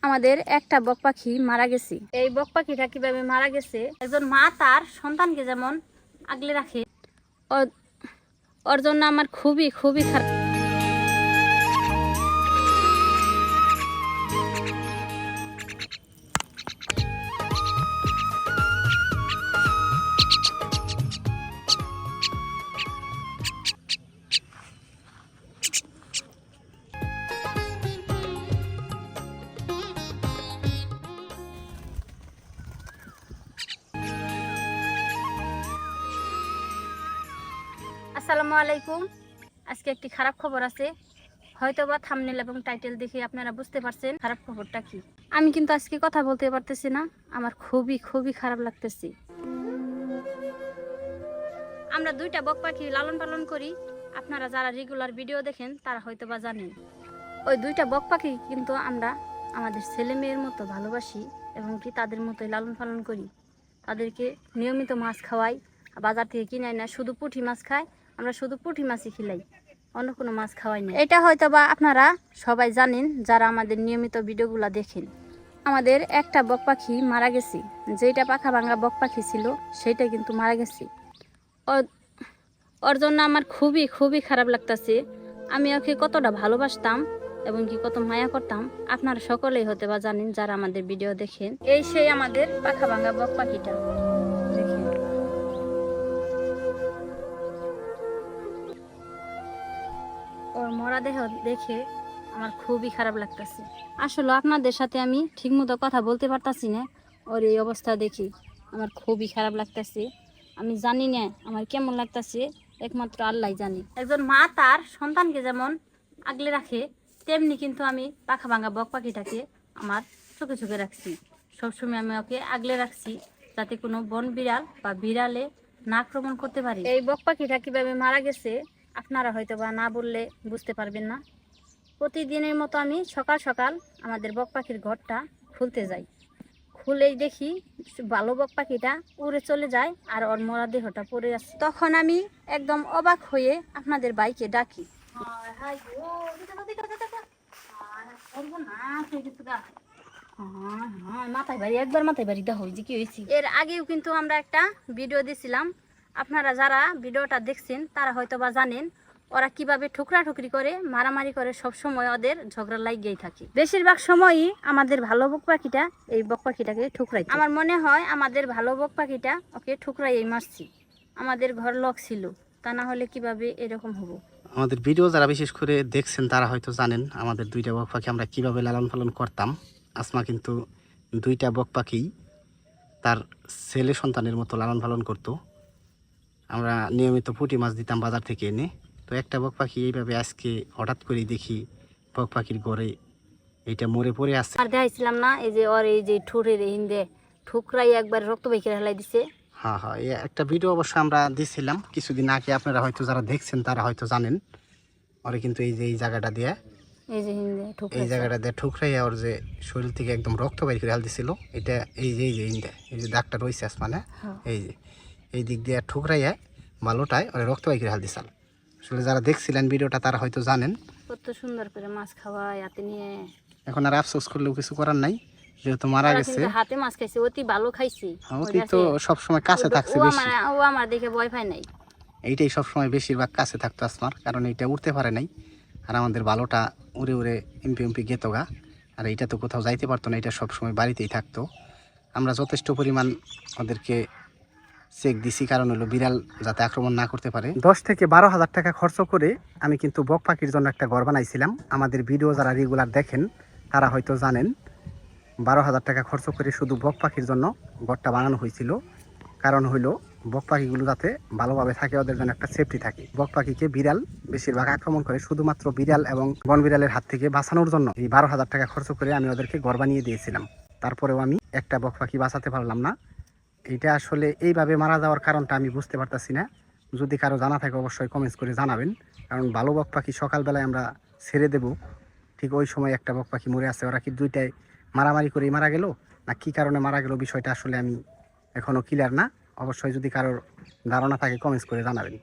আমাদের একটা বক পাখি মারা গেছে। এই বক পাখিটা কিভাবে মারা গেছে, একজন মা তার সন্তানকে যেমন আগলে রাখে, ওর জন্য আমার খুবই খুবই খারাপ। আসসালামু আলাইকুম। আজকে একটি খারাপ খবর আছে, হয়তোবা থাম্বনেল এবং টাইটেল দেখে আপনারা বুঝতে পারছেন খারাপ খবরটা কি। আমি কিন্তু আজকে কথা বলতে পারতেছি না, আমার খুবই খুবই খারাপ লাগতেছে। আমরা দুইটা বক পাখি লালন পালন করি, আপনারা যারা রেগুলার ভিডিও দেখেন তারা হয়তোবা জানেন। ওই দুইটা বক পাখি কিন্তু আমরা আমাদের ছেলে মেয়ের মতো ভালোবাসি এবং কি তাদের মতোই লালন পালন করি। তাদেরকে নিয়মিত মাছ খাওয়াই, বাজার থেকে কিনে না, শুধু পুঁটি মাছ খাই, আমরা শুধু পুঁটি মাছই খিলাই, অন্য কোনো মাছ খাওয়াই না। এটা হয়তো বা আপনারা সবাই জানেন যারা আমাদের নিয়মিত ভিডিওগুলো দেখেন। আমাদের একটা বক পাখি মারা গেছে, যেটা পাখা ভাঙা বক পাখি ছিল সেটা কিন্তু মারা গেছে। ওর জন্য আমার খুবই খুবই খারাপ লাগতেছে। আমি ওকে কতটা ভালোবাসতাম এবং কি কত মায়া করতাম, আপনারা সকলেই হতে বা জানেন যারা আমাদের ভিডিও দেখেন। এই সেই আমাদের পাখা ভাঙা বক পাখিটা দেখেন। ওর মরা দেহ দেখে আমার খুবই খারাপ লাগতেছে। আসলে আপনাদের সাথে আমি ঠিকমতো কথা বলতে পারতাছি না, ওর এই অবস্থা দেখি আমার খুবই খারাপ লাগতেছে। আমি জানি না আমার কেমন লাগতেছে, একমাত্র আল্লাহ জানি। একজন মা তার সন্তানকে যেমন আগলে রাখে, তেমনি কিন্তু আমি পাখা ভাঙা বক পাখিটাকে আমার চোখে চোখে রাখছি। সবসময় আমি ওকে আগলে রাখছি যাতে কোনো বন বিড়াল বা বিড়ালে না আক্রমণ করতে পারে। এই বক পাখিটা কিভাবে মারা গেছে আপনারা হয়তো বা না বললে বুঝতে পারবেন না। প্রতিদিনের মতো আমি সকাল সকাল আমাদের বক পাখির ঘরটা খুলতে যাই, খুলেই দেখি ভালো বক পাখিটা উড়ে চলে যায় আর ওর মরা দেহটা পড়ে আছে। তখন আমি একদম অবাক হয়ে আপনাদের বাইকে ডাকি, মাথায় বাড়ি, একবার মাথায় বাড়ি দেখো যে কি হয়েছে। এর আগেও কিন্তু আমরা একটা ভিডিও দিয়েছিলাম, আপনারা যারা ভিডিওটা দেখছেন তারা হয়তো বা জানেন ওরা কিভাবে ঠুকরা ঠুকরি করে, মারামারি করে, সব সময় ওদের ঝগড়া লাগিয়েই থাকে। বেশিরভাগ সময়ই আমাদের ভালো বক পাখিটা এই বক পাখিটাকে ঠুকরাই। আমার মনে হয় আমাদের ভালো বক পাখিটা ওকে ঠুকরাইয়েই মারছি। আমাদের ঘর লক ছিল, তা না হলে কিভাবে এরকম হবো। আমাদের ভিডিও যারা বিশেষ করে দেখছেন তারা হয়তো জানেন আমাদের দুইটা বক পাখি আমরা কিভাবে লালন পালন করতাম। আসমা কিন্তু দুইটা বক পাখি তার ছেলে সন্তানের মতো লালন পালন করত। আমরা নিয়মিত পুঁটি মাছ দিতাম বাজার থেকে এনে। তো একটা বক পাখি এইভাবে আজকে হঠাৎ করেই দেখি বক পাখির ঘরে এইটা মরে পড়ে আছে। আর দেখাইছিলাম না এই যে ওর এই যে ঠোঁটের হিন্দে ঠুকরাই একবার রক্ত বেঁকে হেলাই দিছে। হ্যাঁ হ্যাঁ, একটা ভিডিও অবশ্যই আমরা দিয়েছিলাম কিছুদিন আগে, আপনারা হয়তো যারা দেখছেন তারা হয়তো জানেন। ওরে কিন্তু এই যে এই জায়গাটা দিয়ে, এই জায়গাটা দিয়ে ঠুকরাইয়া ওর যে শরীর থেকে একদম রক্ত বাইর করে হাল দিছিল। এটা এই যে এই যে দাগটা রয়েছে আসমানে, এই যে এই দিক দিয়ে ঠুকরাইয়া ভালোটায় ওরে রক্ত বাইর করে হাল দিছিল। আসলে যারা দেখছিলেন ভিডিওটা তারা হয়তো জানেন। কত সুন্দর করে মাছ খাওয়ায় হাতে নিয়ে। এখন আর আফসোস করলেও কিছু করার নাই, যেহেতু মারা গেছে। হাতে মাছ খাইছে, অতি ভালো খাইছে। অতি তো সবসময় কাছে থাকছে বেশি। ও আমার দেখে ভয় পায় নাই। এইটাই সবসময় বেশিরভাগ কাছে থাকতো আসমার, কারণ এইটা উঠতে পারে নাই। আর আমাদের ভালোটা উড়ে উড়ে এমপি গেতো গা, আর এইটা তো কোথাও যাইতে পারতো না, এটা সবসময় বাড়িতেই থাকতো। আমরা যথেষ্ট পরিমাণ ওদেরকে চেক দিছি, কারণ হলো বিড়াল যাতে আক্রমণ না করতে পারে। 10 থেকে 12,000 টাকা খরচ করে আমি কিন্তু বক পাখির জন্য একটা ঘর বানাইছিলাম। আমাদের ভিডিও যারা রেগুলার দেখেন তারা হয়তো জানেন 12,000 টাকা খরচ করে শুধু বক পাখির জন্য ঘরটা বানানো হয়েছিল। কারণ হইলো বক পাখিগুলো যাতে ভালোভাবে থাকে, ওদের জন্য একটা সেফটি থাকে। বক পাখিকে বিড়াল বেশিরভাগ আক্রমণ করে, শুধুমাত্র বিড়াল এবং বন বিড়ালের হাত থেকে বাঁচানোর জন্য এই 12,000 টাকা খরচ করে আমি ওদেরকে ঘর বানিয়ে দিয়েছিলাম। তারপরেও আমি একটা বক পাখি বাঁচাতে পারলাম না। এইটা আসলে এইভাবে মারা যাওয়ার কারণটা আমি বুঝতে পারতাছি না। যদি কারো জানা থাকে অবশ্যই কমেন্টস করে জানাবেন। কারণ ভালো বক পাখি সকালবেলায় আমরা ছেড়ে দেব, ঠিক ওই সময় একটা বক পাখি মরে আছে। ওরা কি দুইটাই মারামারি করেই মারা গেল না কি কারণে মারা গেল, বিষয়টা আসলে আমি এখনও ক্লিয়ার না। অবশ্যই যদি কারোর ধারণা থাকে কমেন্টস করে জানাবেন।